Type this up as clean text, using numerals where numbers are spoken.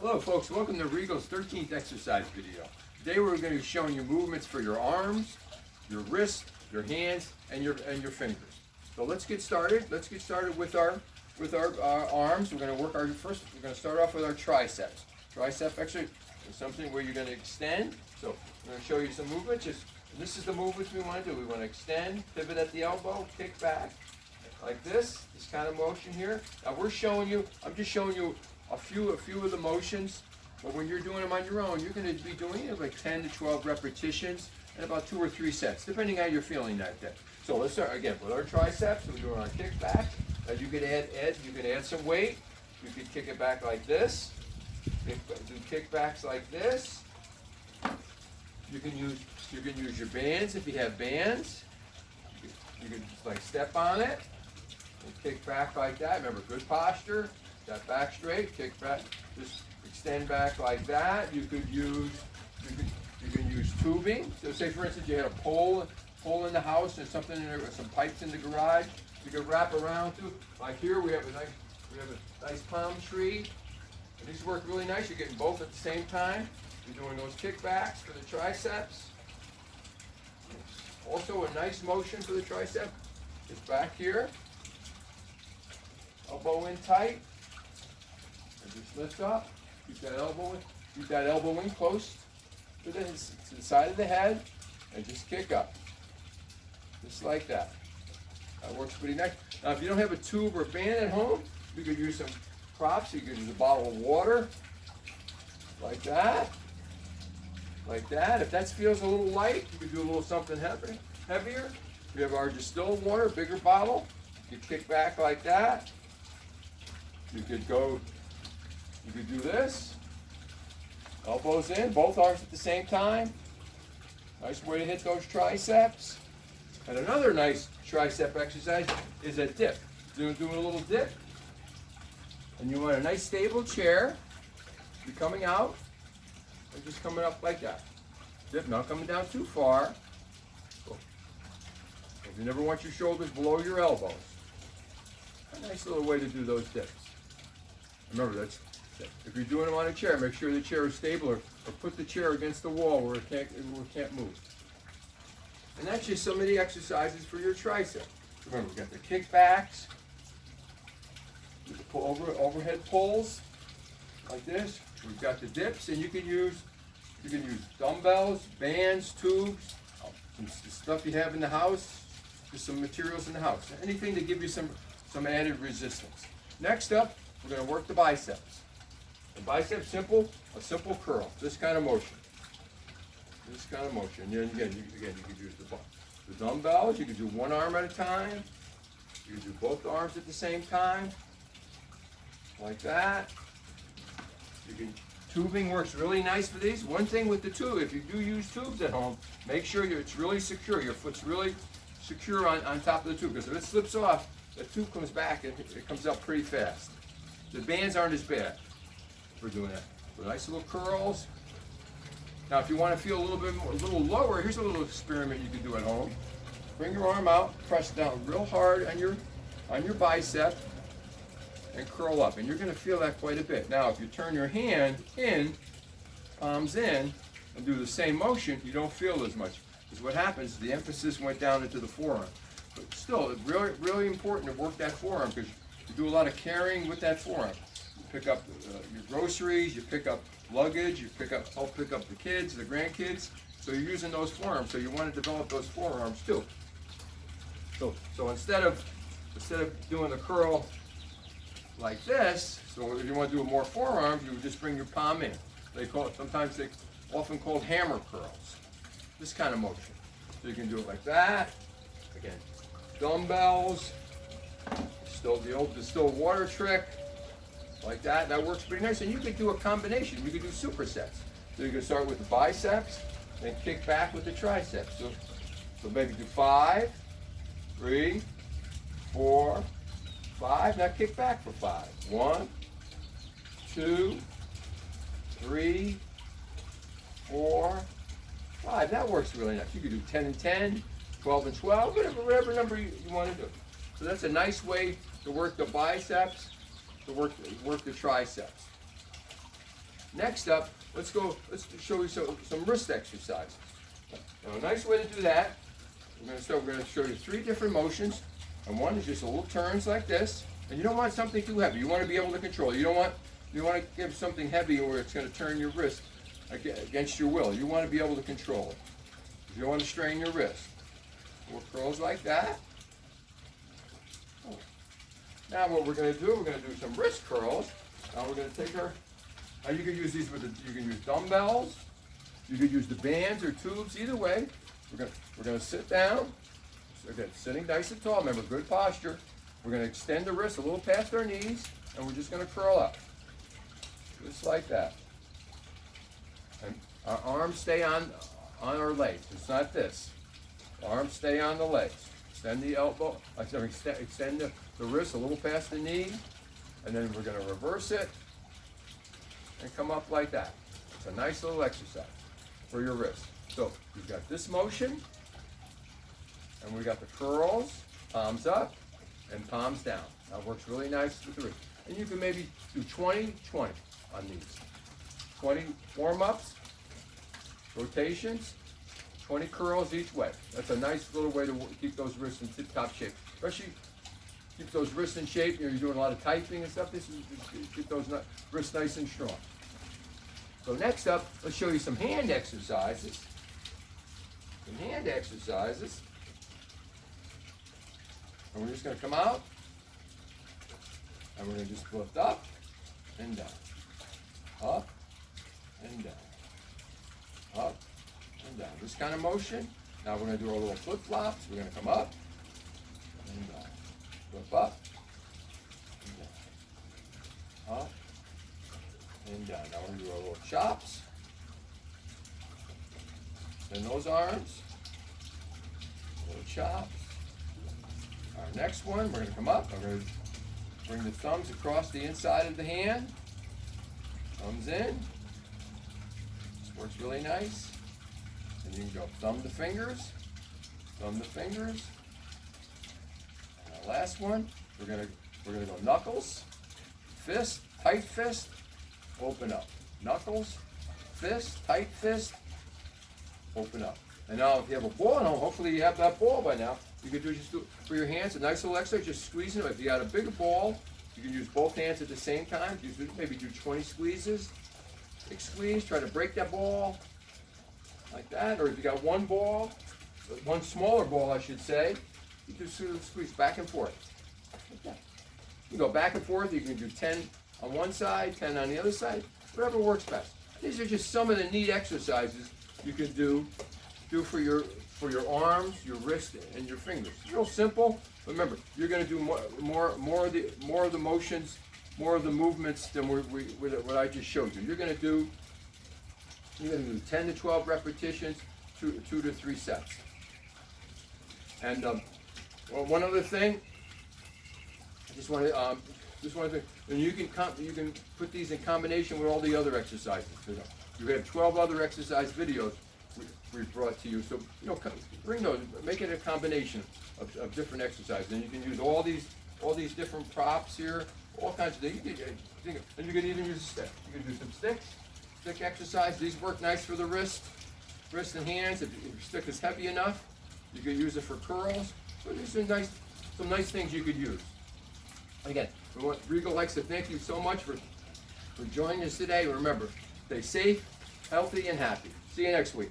Hello folks, welcome to Regal's 13th exercise video. Today we're going to be showing you movements for your arms, your wrists, your hands, and your fingers. So let's get started. Let's get started with our arms. We're going to work our first. We're going to start off with our triceps. Tricep exercise is something where you're going to extend. So I'm going to show you some movements. This is the movements we want to do. We want to extend, pivot at the elbow, kick back, like this kind of motion here. Now I'm just showing you a few of the motions, but when you're doing them on your own, you're going to be doing it like 10 to 12 repetitions and about 2 or 3 sets, depending how you're feeling that day. So let's start again with our triceps. We're doing our kick back. Now you can add some weight. You can kick it back like this. Do kickbacks like this. You can use your bands if you have bands. You can just like step on it and kick back like that. Remember, good posture. Step back straight, kick back, just extend back like that. You can use tubing. So say for instance you had a pole in the house and something in there, some pipes in the garage. You can wrap around to. Like here we have a nice palm tree. And these work really nice. You're getting both at the same time. You're doing those kickbacks for the triceps. Also a nice motion for the tricep is back here. Elbow in tight. And just lift up. Keep that elbow in close to the side of the head, and just kick up. Just like that. That works pretty nice. Now, if you don't have a tube or a band at home, you could use some props. You could use a bottle of water, like that. Like that. If that feels a little light, you could do a little something heavier. We have our distilled water, bigger bottle. You kick back like that. You could do this. Elbows in, both arms at the same time. Nice way to hit those triceps. And another nice tricep exercise is a dip. Doing a little dip. And you want a nice stable chair. You're coming out and just coming up like that. Dip, not coming down too far. If you never want your shoulders below your elbows. A nice little way to do those dips. Remember, if you're doing them on a chair, make sure the chair is stable, or put the chair against the wall where it can't move. And that's just some of the exercises for your tricep. Remember, we've got the kickbacks, the overhead pulls, like this. We've got the dips, and you can use dumbbells, bands, tubes, some stuff you have in the house, just some materials in the house. Anything to give you some added resistance. Next up, we're going to work the biceps. The biceps, a simple curl, this kind of motion. This kind of motion. And then again, you can use the dumbbells. You can do one arm at a time. You can do both arms at the same time, like that. Tubing works really nice for these. One thing with the tube, if you do use tubes at home, make sure it's really secure. Your foot's really secure on top of the tube, because if it slips off, the tube comes back and it comes up pretty fast. The bands aren't as bad for doing that. So nice little curls. Now, if you want to feel a little lower, here's a little experiment you can do at home. Bring your arm out, press down real hard on your bicep, and curl up. And you're going to feel that quite a bit. Now, if you turn your hand in, palms in, and do the same motion, you don't feel as much. Because what happens, the emphasis went down into the forearm. But still, it's really, really important to work that forearm, because you do a lot of carrying with that forearm. You pick up your groceries, you pick up luggage, help pick up the kids, the grandkids. So you're using those forearms. So you want to develop those forearms too. So instead of doing the curl like this, so if you want to do more forearms, you would just bring your palm in. Sometimes they often called hammer curls. This kind of motion. So you can do it like that. Again, dumbbells. Still the old distilled water trick, like that. That works pretty nice. And you could do a combination. You could do supersets. So you can start with the biceps, then kick back with the triceps. So maybe do 5, 3, 4, 5. Now kick back for 5. 1, 2, 3, 4, 5. That works really nice. You could do 10 and 10, 12 and 12, whatever number you want to do. So that's a nice way to work the biceps, to work the triceps. Next up, let's show you some wrist exercises. Now, a nice way to do that, we're going to show you 3 different motions. And one is just a little turns like this. And you don't want something too heavy. You want to be able to control it. You want to give something heavy where it's going to turn your wrist against your will. You want to be able to control it. You don't want to strain your wrist. 4 curls like that. Now what we're going to do, we're going to do some wrist curls. Now we're going to take our, now you can use these you can use dumbbells, you could use the bands or tubes, either way. We're going to sit down, again, sitting nice and tall, remember, good posture. We're going to extend the wrist a little past our knees, and we're just going to curl up, just like that. And our arms stay on our legs, it's not this. Arms stay on the legs. Extend the elbow, extend the wrist a little past the knee, and then we're going to reverse it and come up like that. It's a nice little exercise for your wrist. So we've got this motion, and we got the curls, palms up and palms down. That works really nice with the wrist. And you can maybe do 20, 20 on these. 20 warm-ups, rotations, 20 curls each way. That's a nice little way to keep those wrists in tip-top shape. Especially keep those wrists in shape. You're doing a lot of typing and stuff. This is keep those wrists nice and strong. So next up, let's show you some hand exercises. Some hand exercises. And we're just going to come out, and we're going to just lift up and down, up and down, up and down. This kind of motion. Now we're going to do our little flip-flops. We're going to come up and down, flip up and down, up and down. Now we're going to do our little chops. Then those arms, little chops. Our next one, we're going to come up. We're going to bring the thumbs across the inside of the hand. Thumbs in. This works really nice. And you can go thumb to fingers, thumb to fingers. And our last one, we're going to go knuckles, fist, tight fist, open up. Knuckles, fist, tight fist, open up. And now if you have a ball at home, hopefully you have that ball by now. You can just do it for your hands, a nice little exercise, just squeezing it. If you got a bigger ball, you can use both hands at the same time. Maybe do 20 squeezes. Big squeeze, try to break that ball like that. Or if you got one ball, one smaller ball I should say, you just squeeze back and forth. Like that. You can go back and forth, you can do 10 on one side, 10 on the other side, whatever works best. These are just some of the neat exercises you can do for your arms, your wrist, and your fingers. Real simple. Remember, you're going to do more of the motions, more of the movements than what I just showed you. You're going to do 10 to 12 repetitions, 2 to 3 sets. And well, one other thing, I just want to, and you can put these in combination with all the other exercises. You have 12 other exercise videos we've brought to you. So, bring those, make it a combination of different exercises. And you can use all these different props here, all kinds of things. And you can even use a stick. You can do some stick exercise. These work nice for the wrist and hands. If your stick is heavy enough, you can use it for curls. So these are some nice things you could use. Again, Regal likes to thank you so much for joining us today. Remember, stay safe, healthy, and happy. See you next week.